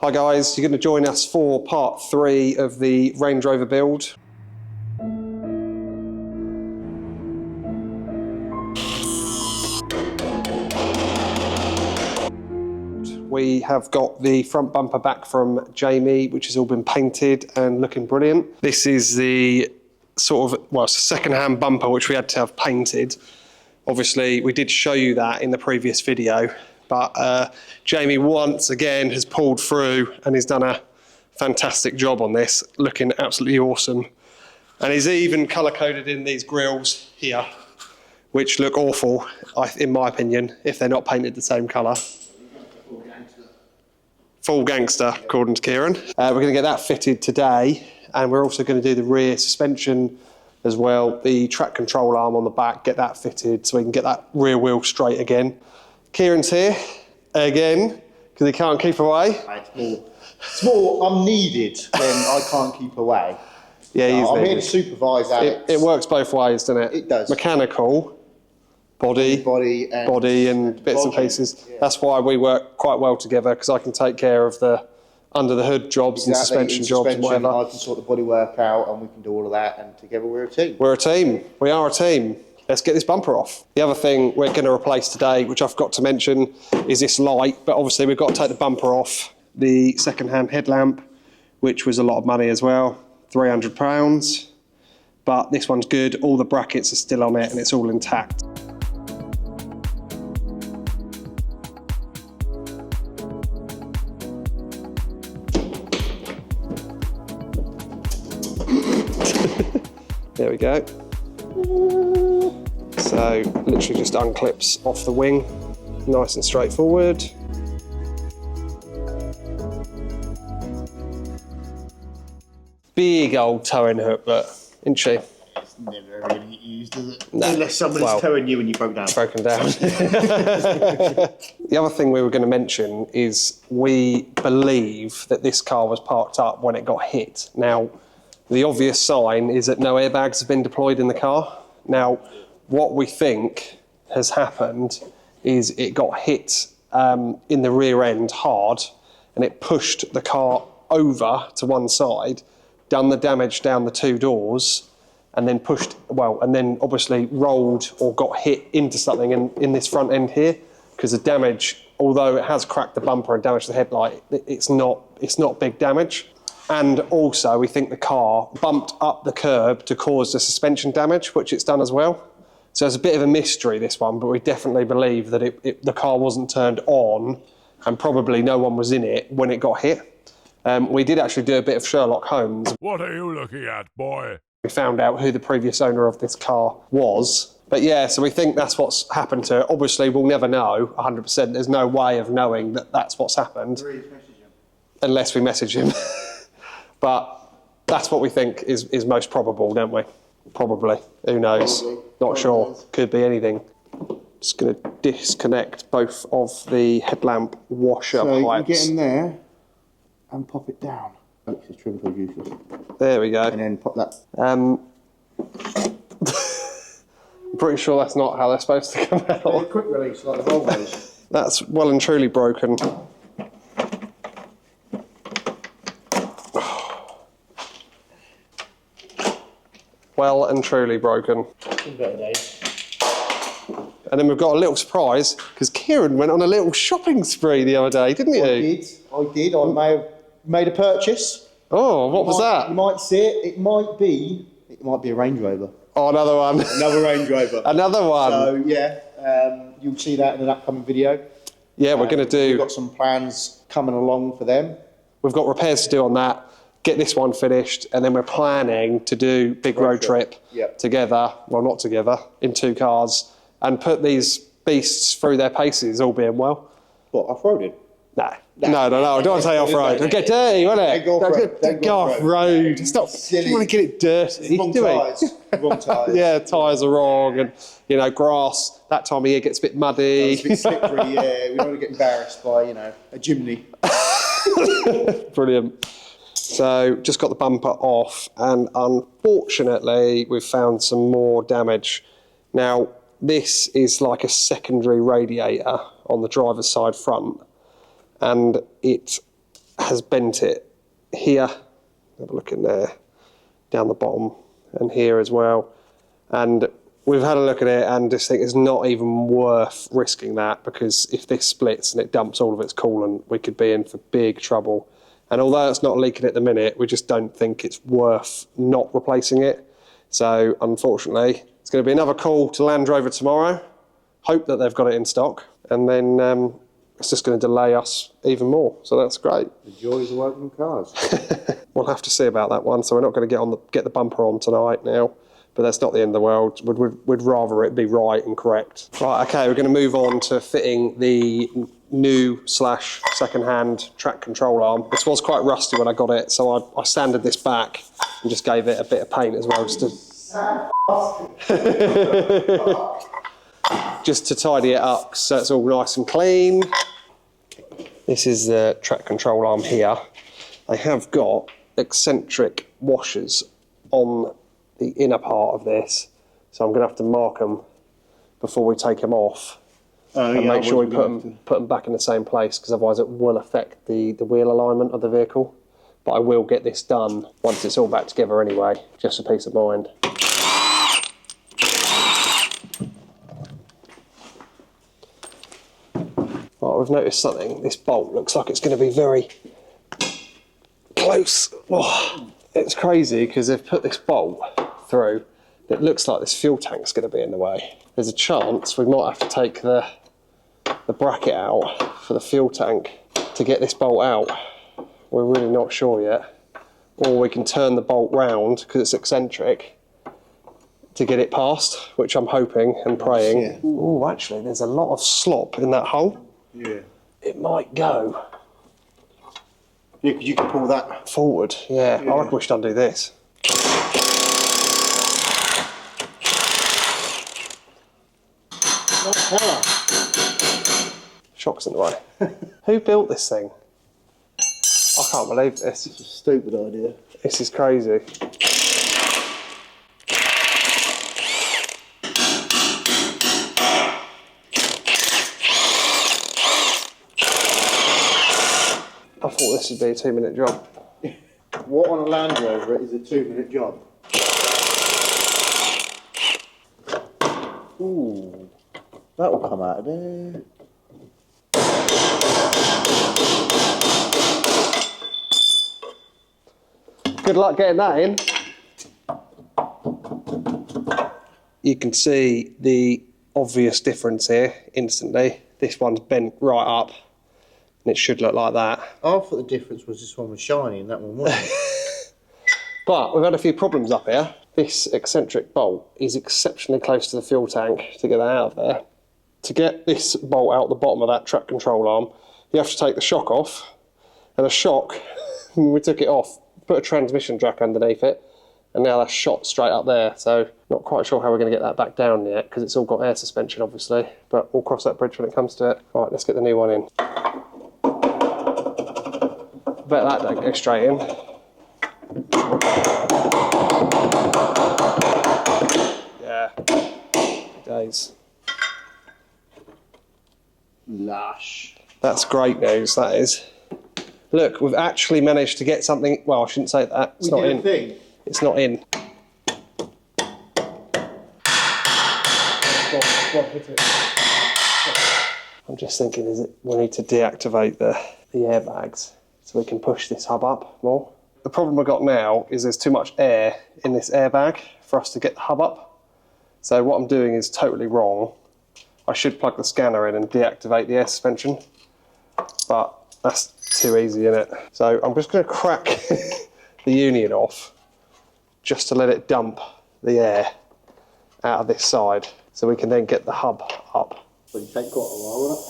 Hi guys, you're going to join us for part 3 of the Range Rover build. We have got the front bumper back from Jamie, which has all been painted and looking brilliant. This is the sort of, well, it's a second-hand bumper which we had to have painted. Obviously, we did show you that in the previous video, but Jamie once again has pulled through and he's done a fantastic job on this, looking absolutely awesome. And he's even colour-coded in these grills here, which look awful, in my opinion, if they're not painted the same colour. Full gangster, according to Kieran. We're going to get that fitted today, and we're also going to do the rear suspension as well, the track control arm on the back, get that fitted so we can get that rear wheel straight again. Kieran's here again because he can't keep away. It's more I'm needed than I can't keep away. Yeah, so I'm here to supervise Alex. It works both ways, doesn't it? It does. Mechanical, body and bits and pieces. Yeah. That's why we work quite well together, because I can take care of the under the hood jobs and suspension jobs and whatever. I can sort the body work out and we can do all of that, and together we're a team. We're a team. We are a team. Let's get this bumper off. The other thing we're going to replace today, which I forgot to mention, is this light, but obviously we've got to take the bumper off. The second-hand headlamp, which was a lot of money as well, £300, but this one's good. All the brackets are still on it and it's all intact. There we go. So literally just unclips off the wing, nice and straightforward. Big old towing hook, but isn't she? It's never really used, is it? No. Unless someone's towing you and you broke down. Broken down. The other thing we were going to mention is we believe that this car was parked up when it got hit. Now, the obvious sign is that no airbags have been deployed in the car. Now, what we think has happened is it got hit in the rear end hard, and it pushed the car over to one side, done the damage down the 2 doors, and then pushed, well, and then obviously rolled or got hit into something in this front end here, because the damage, although it has cracked the bumper and damaged the headlight, it's not big damage. And also, we think the car bumped up the curb to cause the suspension damage, which it's done as well. So it's a bit of a mystery, this one, but we definitely believe that the car wasn't turned on and probably no one was in it when it got hit. We did actually do a bit of Sherlock Holmes. What are you looking at, boy? We found out who the previous owner of this car was. But yeah, so we think that's what's happened to it. Obviously, we'll never know 100%. There's no way of knowing that that's what's happened. Unless we message him. But that's what we think is most probable, don't we? Probably. Who knows? Not sure. Could be anything. Just going to disconnect both of the headlamp washer pipes. So you get in there and pop it down. Alex's trim tool useless. There we go. And then pop that. I'm pretty sure that's not how they're supposed to come out. A quick release like the Volvos. That's well and truly broken. Well and truly broken. And then we've got a little surprise, because Kieran went on a little shopping spree the other day, didn't you? I did. I may have made a purchase. Oh, what was that? You might see it. It might be a Range Rover. Oh, another one. Another Range Rover. Another one. So yeah, you'll see that in an upcoming video. Yeah, we're going to do... We've got some plans coming along for them. We've got repairs to do on that. Get this one finished, and then we're planning to do big road trip together, well, not together, in 2 cars, and put these beasts through their paces, all being well. What, off-roading? No, I don't want to say off-road. It'll get dirty, won't it? Go off-road. Stop. You want to get it dirty, wrong tyres. Wrong tyres. Yeah, tyres are wrong, and, you know, grass, that time of year gets a bit muddy. It's a bit slippery, yeah. We don't want to get embarrassed by, you know, a chimney. Brilliant. So just got the bumper off, and unfortunately we've found some more damage. Now this is like a secondary radiator on the driver's side front, and it has bent it here. Have a look in there, down the bottom, and here as well. And we've had a look at it and just think it's not even worth risking that, because if this splits and it dumps all of its coolant, we could be in for big trouble. And although it's not leaking at the minute, we just don't think it's worth not replacing it. So unfortunately, it's going to be another call to Land Rover tomorrow. Hope that they've got it in stock, and then it's just going to delay us even more. So that's great. The joys of working cars. We'll have to see about that one. So we're not going to get the bumper on tonight now, but that's not the end of the world. We'd rather it be right and correct. Right, okay, we're going to move on to fitting the new / second-hand track control arm. This was quite rusty when I got it, so I sanded this back and just gave it a bit of paint as well, just to tidy it up so it's all nice and clean. This is the track control arm here. They have got eccentric washers on the inner part of this, so I'm going to have to mark them before we take them off. And make sure we put them back in the same place, because otherwise it will affect the wheel alignment of the vehicle. But I will get this done once it's all back together anyway, just for peace of mind. Right, we've noticed something. This bolt looks like it's going to be very close. Oh, it's crazy because they've put this bolt through. It looks like this fuel tank's going to be in the way. There's a chance we might have to take the bracket out for the fuel tank to get this bolt out. We're really not sure yet. Or we can turn the bolt round because it's eccentric to get it past, which I'm hoping and praying. Yeah. Oh, actually, there's a lot of slop in that hole. Yeah. It might go. Yeah, because you can pull that forward. Yeah, I reckon we should undo this. Shocks in the way. Who built this thing? I can't believe this. It's a stupid idea. This is crazy. I thought this would be a 2-minute job. What on a Land Rover is a 2-minute job? Ooh, that'll come out of there. Good luck getting that in. You can see the obvious difference here instantly. This one's bent right up, and it should look like that. I thought the difference was this one was shiny and that one wasn't. But we've had a few problems up here. This eccentric bolt is exceptionally close to the fuel tank to get that out of there. To get this bolt out the bottom of that track control arm, you have to take the shock off. And a shock, we took it off, put a transmission jack underneath it, and now that's shot straight up there. So not quite sure how we're going to get that back down yet, because it's all got air suspension obviously, but we'll cross that bridge when it comes to it. All right, let's get the new one in. Bet that don't go straight in. Yeah, days. Lush. That's great news, that is. Look, we've actually managed to get something. Well, I shouldn't say that. It's not in. It's not in. I'm just thinking, we need to deactivate the airbags so we can push this hub up more. The problem we've got now is there's too much air in this airbag for us to get the hub up. So what I'm doing is totally wrong. I should plug the scanner in and deactivate the air suspension, but that's too easy, isn't it? So I'm just going to crack the union off just to let it dump the air out of this side so we can then get the hub up. But you take quite a while, won't it?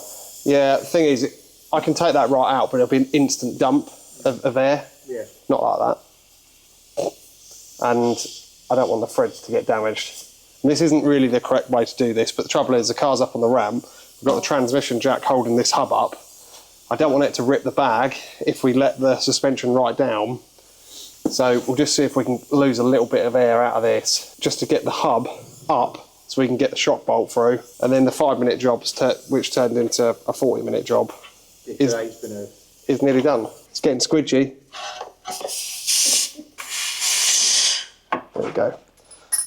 Yeah, the thing is, I can take that right out, but it'll be an instant dump of air. Yeah. Not like that. And I don't want the threads to get damaged. And this isn't really the correct way to do this, but the trouble is the car's up on the ramp, we've got the transmission jack holding this hub up. I don't want it to rip the bag if we let the suspension right down. So we'll just see if we can lose a little bit of air out of this, just to get the hub up so we can get the shock bolt through. And then the 5-minute job, which turned into a 40-minute job, is nearly done. It's getting squidgy. There we go.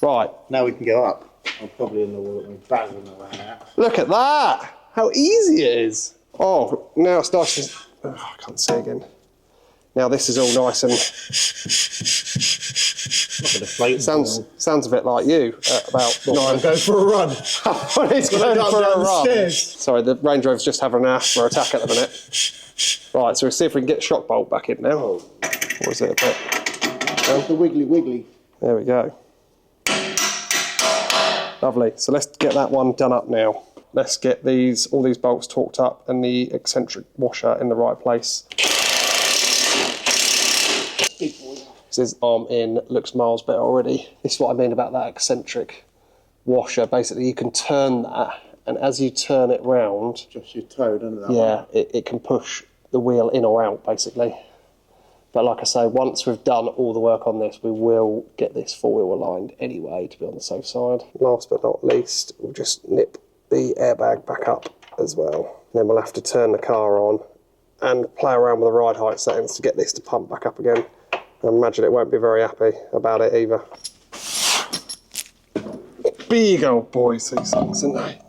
Right. Now we can go up. I'm probably in the wall and battering away now. Look at that! How easy it is. Oh, now it's nice and... Oh, I can't see again. Now this is all nice and... Look at the plate. Sounds a bit like you at about 9. Go for a run. He's going for a run. Sorry, the Range Rover's just having an asthma attack at the minute. Right, so we'll see if we can get the shock bolt back in now. Or is it a bit... There's the wiggly. There we go. Lovely. So let's get that one done up now. Let's get all these bolts torqued up and the eccentric washer in the right place. This arm in looks miles better already. This is what I mean about that eccentric washer. Basically, you can turn that, and as you turn it round, Just your toe under that. yeah, it can push the wheel in or out, basically. But like I say, once we've done all the work on this, we will get this four-wheel aligned anyway, to be on the safe side. Last but not least, we'll just nip the airbag back up as well. Then we'll have to turn the car on and play around with the ride height settings to get this to pump back up again. I imagine it won't be very happy about it either. Big old boys, these things, aren't they?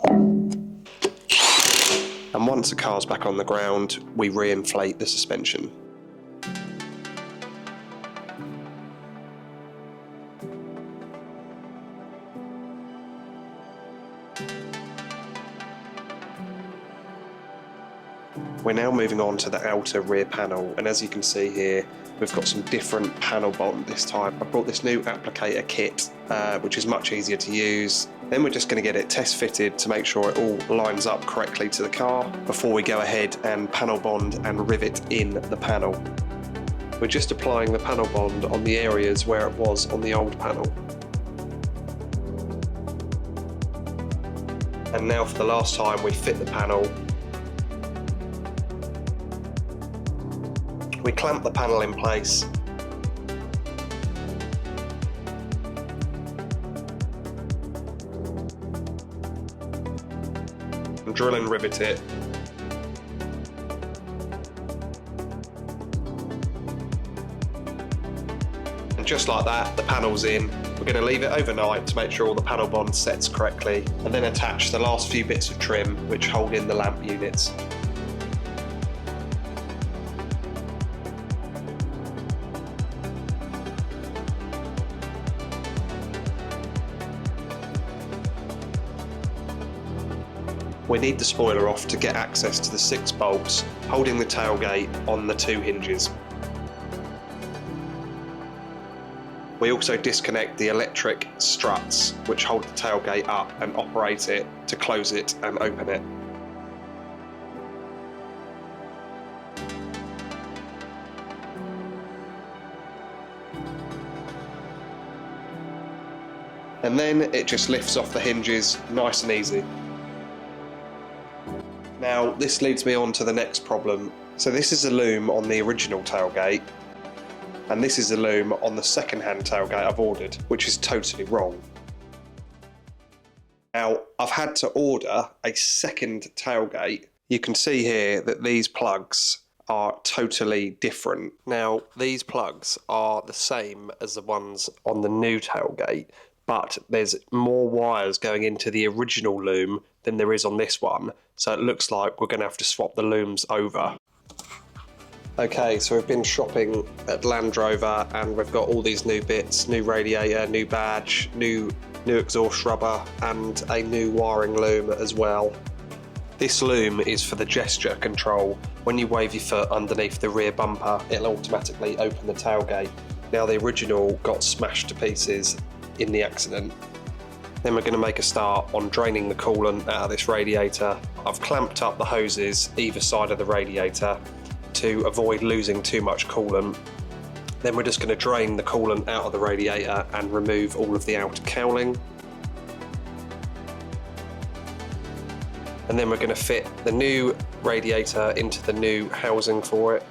And once the car's back on the ground, we re-inflate the suspension. We're now moving on to the outer rear panel, and as you can see here, we've got some different panel bolt this time. I brought this new applicator kit, which is much easier to use. Then we're just going to get it test fitted to make sure it all lines up correctly to the car before we go ahead and panel bond and rivet in the panel. We're just applying the panel bond on the areas where it was on the old panel. And now for the last time, we fit the panel. We clamp the panel in place. And drill and rivet it. And just like that, the panel's in. We're going to leave it overnight to make sure all the panel bond sets correctly, and then attach the last few bits of trim which hold in the lamp units. We need the spoiler off to get access to the 6 bolts holding the tailgate on the 2 hinges. We also disconnect the electric struts which hold the tailgate up and operate it to close it and open it. And then it just lifts off the hinges nice and easy. Now, this leads me on to the next problem. So this is a loom on the original tailgate, and this is a loom on the second-hand tailgate I've ordered, which is totally wrong. Now, I've had to order a second tailgate. You can see here that these plugs are totally different. Now, these plugs are the same as the ones on the new tailgate, but there's more wires going into the original loom than there is on this one, so it looks like we're going to have to swap the looms over. Okay, so we've been shopping at Land Rover and we've got all these new bits, new radiator, new badge, new exhaust rubber and a new wiring loom as well. This loom is for the gesture control. When you wave your foot underneath the rear bumper, it'll automatically open the tailgate. Now the original got smashed to pieces in the accident. Then we're going to make a start on draining the coolant out of this radiator. I've clamped up the hoses either side of the radiator to avoid losing too much coolant. Then we're just going to drain the coolant out of the radiator and remove all of the outer cowling. And then we're going to fit the new radiator into the new housing for it.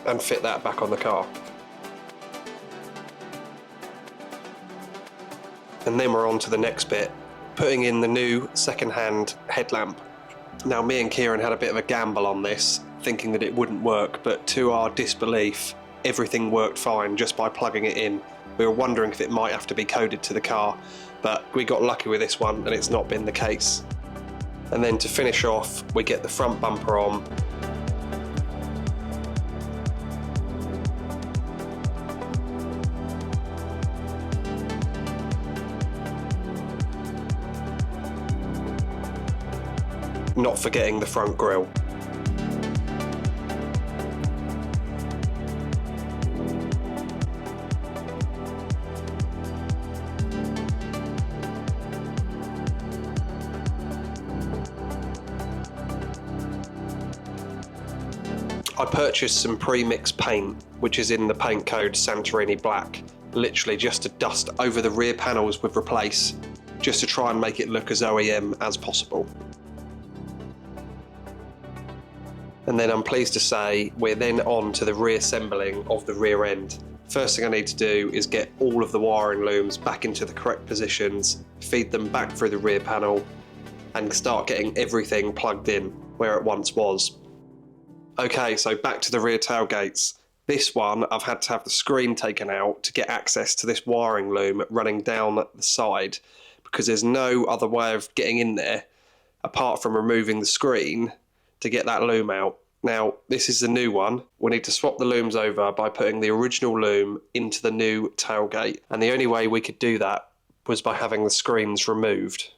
And fit that back on the car. And then we're on to the next bit, putting in the new second-hand headlamp. Now, me and Kieran had a bit of a gamble on this, thinking that it wouldn't work, but to our disbelief, everything worked fine just by plugging it in. We were wondering if it might have to be coded to the car, but we got lucky with this one and it's not been the case. And then to finish off, we get the front bumper on. Not forgetting the front grille. I purchased some pre-mixed paint, which is in the paint code Santorini Black, literally just to dust over the rear panels with Replace, just to try and make it look as OEM as possible. And then I'm pleased to say we're then on to the reassembling of the rear end. First thing I need to do is get all of the wiring looms back into the correct positions, feed them back through the rear panel, and start getting everything plugged in where it once was. Okay, so back to the rear tailgates. This one, I've had to have the screen taken out to get access to this wiring loom running down the side, because there's no other way of getting in there apart from removing the screen to get that loom out. Now, this is the new one. We need to swap the looms over by putting the original loom into the new tailgate. And the only way we could do that was by having the screens removed.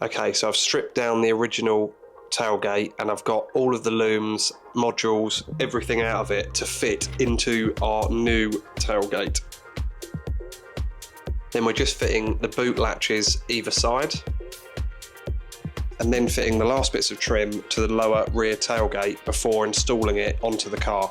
Okay, so I've stripped down the original tailgate and I've got all of the looms, modules, everything out of it to fit into our new tailgate. Then we're just fitting the boot latches either side, and then fitting the last bits of trim to the lower rear tailgate before installing it onto the car.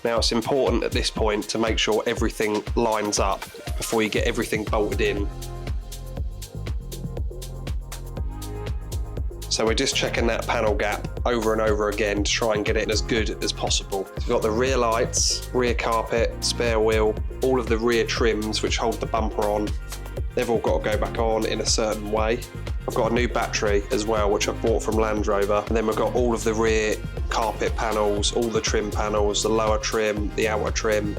Now, it's important at this point to make sure everything lines up before you get everything bolted in. So we're just checking that panel gap over and over again to try and get it as good as possible. So we've got the rear lights, rear carpet, spare wheel, all of the rear trims which hold the bumper on. They've all got to go back on in a certain way. I've got a new battery as well, which I've bought from Range Rover. And then we've got all of the rear carpet panels, all the trim panels, the lower trim, the outer trim.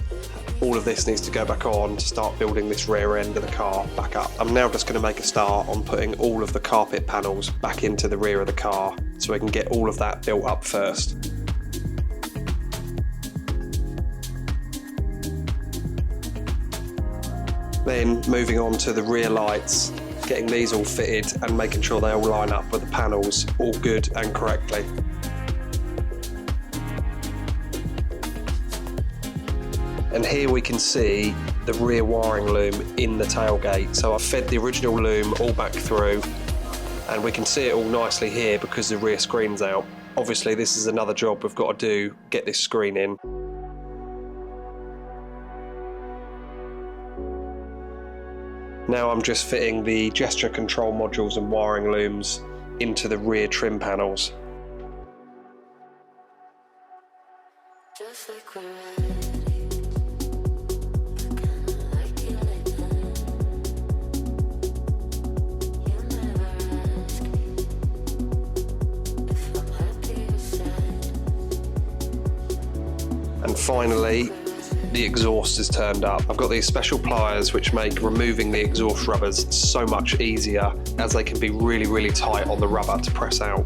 All of this needs to go back on to start building this rear end of the car back up. I'm now just going to make a start on putting all of the carpet panels back into the rear of the car so we can get all of that built up first. Then moving on to the rear lights, getting these all fitted and making sure they all line up with the panels all good and correctly. And here we can see the rear wiring loom in the tailgate. So I've fed the original loom all back through and we can see it all nicely here because the rear screen's out. Obviously this is another job we've got to do, get this screen in. Now I'm just fitting the gesture control modules and wiring looms into the rear trim panels. Just like and finally, the exhaust is turned up. I've got these special pliers which make removing the exhaust rubbers so much easier, as they can be really, really tight on the rubber to press out.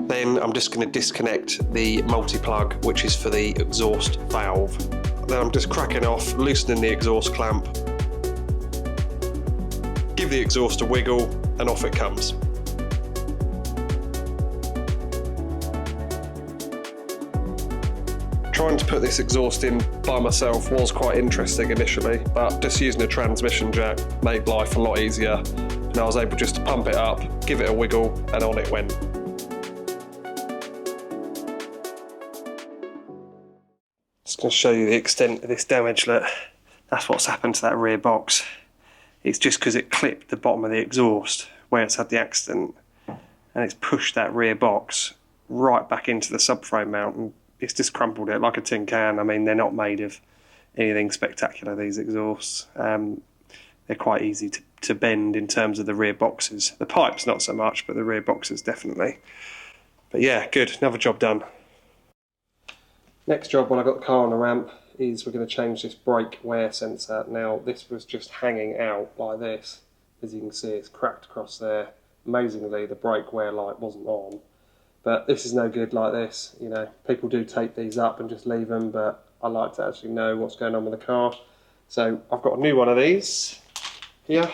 Then I'm just going to disconnect the multi-plug, which is for the exhaust valve. Then I'm just cracking off, loosening the exhaust clamp, give the exhaust a wiggle, and off it comes. Trying to put this exhaust in by myself was quite interesting initially, but just using a transmission jack made life a lot easier, and I was able just to pump it up, give it a wiggle, and on it went. Just going to show you the extent of this damage. Look, that's what's happened to that rear box. It's just because it clipped the bottom of the exhaust where it's had the accident, and it's pushed that rear box right back into the subframe mount, and it's just crumpled it like a tin can. I mean, they're not made of anything spectacular, these exhausts. They're quite easy to bend in terms of the rear boxes. The pipes not so much, but the rear boxes definitely. But yeah, good, another job done. Next job when I got the car on the ramp is we're going to change this brake wear sensor. Now this was just hanging out like this. As you can see, it's cracked across there. Amazingly, the brake wear light wasn't on. But this is no good like this. You know, people do tape these up and just leave them, but I like to actually know what's going on with the car. So I've got a new one of these here.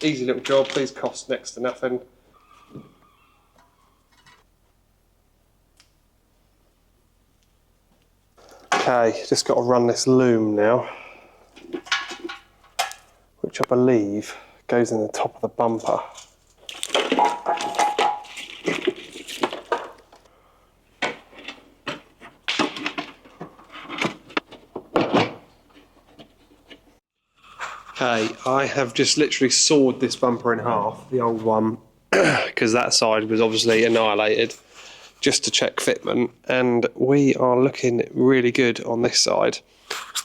Easy little job, these cost next to nothing. Okay, just got to run this loom now, which I believe goes in the top of the bumper. Okay, I have just literally sawed this bumper in half, the old one, because that side was obviously annihilated, just to check fitment, and we are looking really good on this side.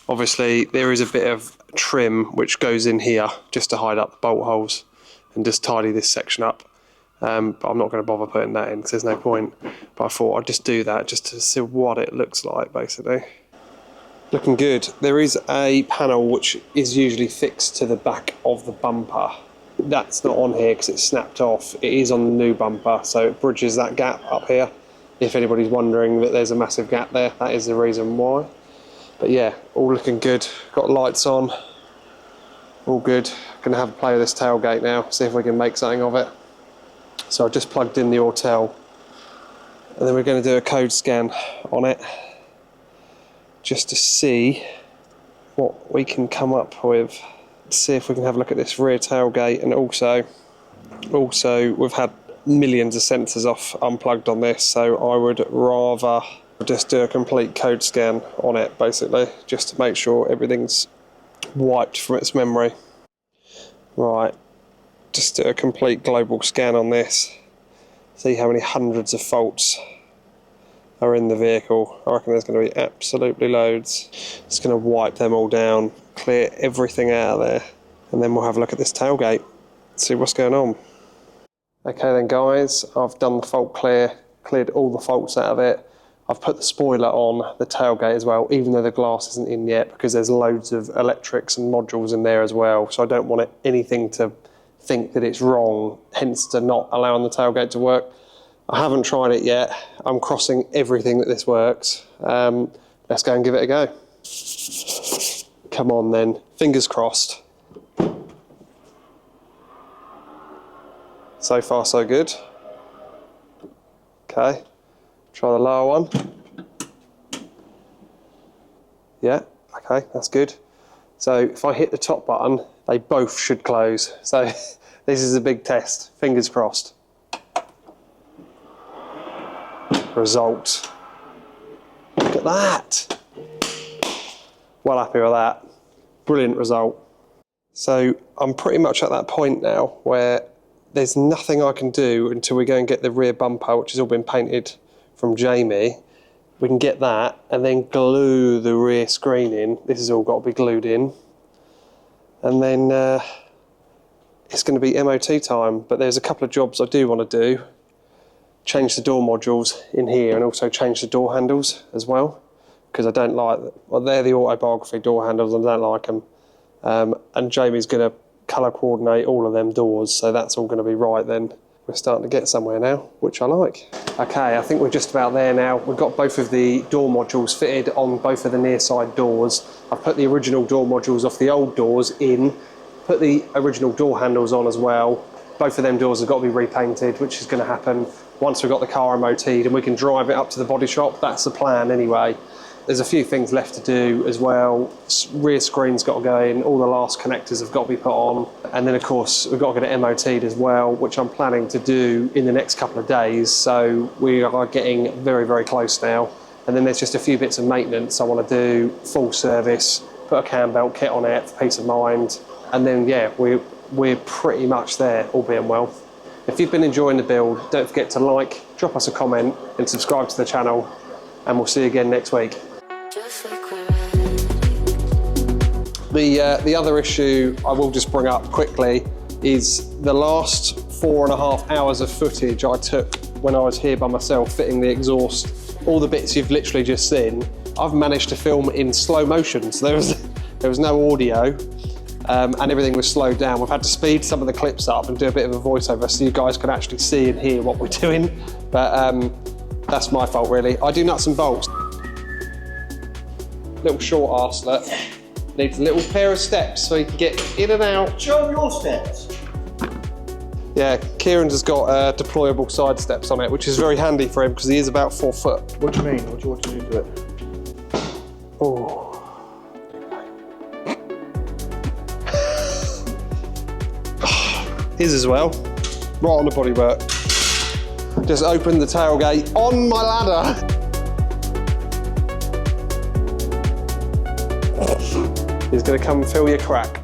Obviously there is a bit of trim which goes in here just to hide up the bolt holes and just tidy this section up, but I'm not going to bother putting that in because there's no point, but I thought I'd just do that just to see what it looks like basically. Looking good. There is a panel which is usually fixed to the back of the bumper. That's not on here because it's snapped off. It is on the new bumper, so it bridges that gap up here. If anybody's wondering that there's a massive gap there, that is the reason why. But yeah, all looking good. Got lights on. All good. Gonna have a play with this tailgate now, see if we can make something of it. So I just plugged in the Autel, and then we're going to do a code scan on it, just to see what we can come up with. See if we can have a look at this rear tailgate, and also we've had millions of sensors off unplugged on this, so I would rather just do a complete code scan on it basically, just to make sure everything's wiped from its memory. Right, just do a complete global scan on this, see how many hundreds of faults are in the vehicle. I reckon there's going to be absolutely loads. It's going to wipe them all down, clear everything out of there, and then we'll have a look at this tailgate, see what's going on. Okay then guys, I've done the fault clear, cleared all the faults out of it. I've put the spoiler on the tailgate as well, even though the glass isn't in yet, because there's loads of electrics and modules in there as well, so I don't want anything to think that it's wrong, hence to not allowing the tailgate to work. I haven't tried it yet. I'm crossing everything that this works. Let's go and give it a go. Come on then, fingers crossed. So far so good. Okay, try the lower one. Yeah, okay, that's good. So if I hit the top button, they both should close. So this is a big test, fingers crossed. Result. Look at that. Well happy with that. Brilliant result. So I'm pretty much at that point now where there's nothing I can do until we go and get the rear bumper, which has all been painted from Jamie. We can get that and then glue the rear screen in. This has all got to be glued in. And then it's going to be MOT time, but there's a couple of jobs I do want to do. Change the door modules in here and also change the door handles as well, because I don't like, well, they're the autobiography door handles and I don't like them. And Jamie's going to colour coordinate all of them doors, so that's all going to be right then. We're starting to get somewhere now, which I like. Okay, I think we're just about there now. We've got both of the door modules fitted on both of the near side doors. I've put the original door modules off the old doors in, put the original door handles on as well. Both of them doors have got to be repainted, which is going to happen once we've got the car MOT'd and we can drive it up to the body shop. That's the plan anyway. There's a few things left to do as well. Rear screen's got to go in, all the last connectors have got to be put on, and then of course we've got to get it MOT'd as well, which I'm planning to do in the next couple of days, so we are getting very, very close now. And then there's just a few bits of maintenance I want to do, full service, put a cam belt kit on it for peace of mind, and then yeah, we're pretty much there, all being well. If you've been enjoying the build, don't forget to like, drop us a comment and subscribe to the channel, and we'll see you again next week. Just like we're ready. The other issue I will just bring up quickly is the last 4.5 hours of footage I took when I was here by myself fitting the exhaust, all the bits you've literally just seen, I've managed to film in slow motion. So there was no audio. And everything was slowed down. We've had to speed some of the clips up and do a bit of a voiceover so you guys can actually see and hear what we're doing. But that's my fault, really. I do nuts and bolts. Little short arselet. Needs a little pair of steps so you can get in and out. Show your steps. Yeah, Kieran's has got deployable side steps on it, which is very handy for him because he is about 4 foot. What do you mean? What do you want to do to it? Oh. His as well, right on the bodywork. Just opened the tailgate on my ladder. He's gonna come and fill your crack.